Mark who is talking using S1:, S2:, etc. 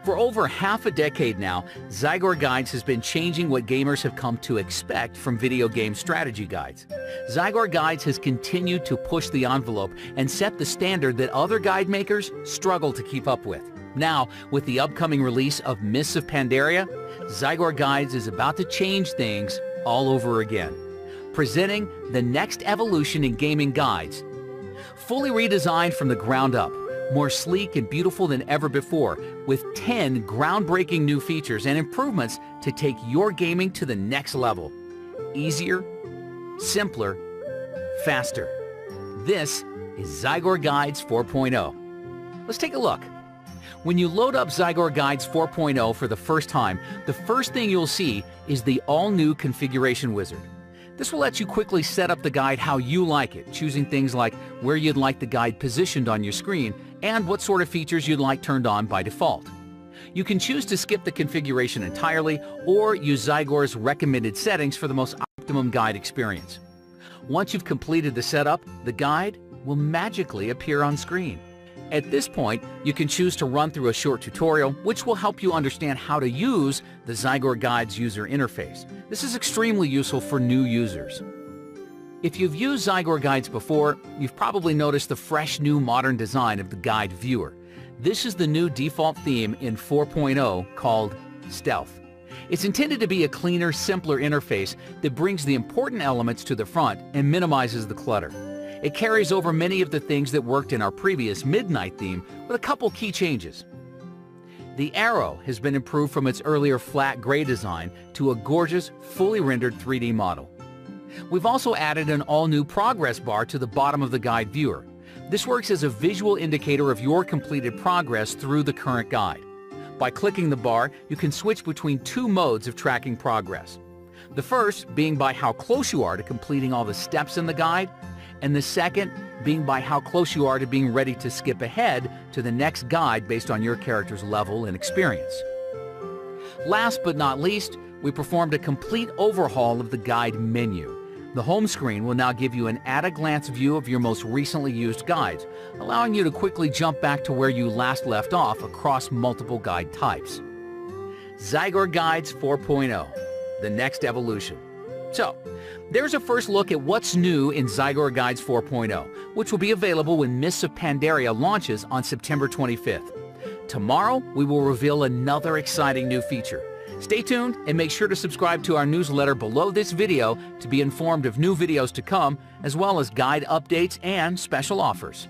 S1: For over half a decade now, Zygor Guides has been changing what gamers have come to expect from video game strategy guides. Zygor Guides has continued to push the envelope and set the standard that other guide makers struggle to keep up with. Now, with the upcoming release of Mists of Pandaria, Zygor Guides is about to change things all over again, presenting the next evolution in gaming guides. Fully redesigned from the ground up, more sleek and beautiful than ever before, with 10 groundbreaking new features and improvements to take your gaming to the next level. Easier, simpler, faster. This is Zygor Guides 4.0. Let's take a look. When you load up Zygor Guides 4.0 for the first time, the first thing you'll see is the all-new configuration wizard. This will let you quickly set up the guide how you like it, choosing things like where you'd like the guide positioned on your screen and what sort of features you'd like turned on by default. You can choose to skip the configuration entirely or use Zygor's recommended settings for the most optimum guide experience. Once you've completed the setup, the guide will magically appear on screen. At this point, you can choose to run through a short tutorial, which will help you understand how to use the Zygor Guides user interface. This is extremely useful for new users. If you've used Zygor Guides before, you've probably noticed the fresh new modern design of the guide viewer. This is the new default theme in 4.0 called Stealth. It's intended to be a cleaner, simpler interface that brings the important elements to the front and minimizes the clutter. It carries over many of the things that worked in our previous Midnight theme with a couple key changes. The arrow has been improved from its earlier flat gray design to a gorgeous, fully rendered 3D model. We've also added an all-new progress bar to the bottom of the guide viewer. This works as a visual indicator of your completed progress through the current guide. By clicking the bar, you can switch between two modes of tracking progress. The first being by how close you are to completing all the steps in the guide, and the second being by how close you are to being ready to skip ahead to the next guide based on your character's level and experience. Last but not least, we performed a complete overhaul of the guide menu. The home screen will now give you an at-a-glance view of your most recently used guides, allowing you to quickly jump back to where you last left off across multiple guide types. Zygor Guides 4.0, the next evolution. So, there's a first look at what's new in Zygor Guides 4.0, which will be available when Mists of Pandaria launches on September 25th. Tomorrow, we will reveal another exciting new feature. Stay tuned and make sure to subscribe to our newsletter below this video to be informed of new videos to come, as well as guide updates and special offers.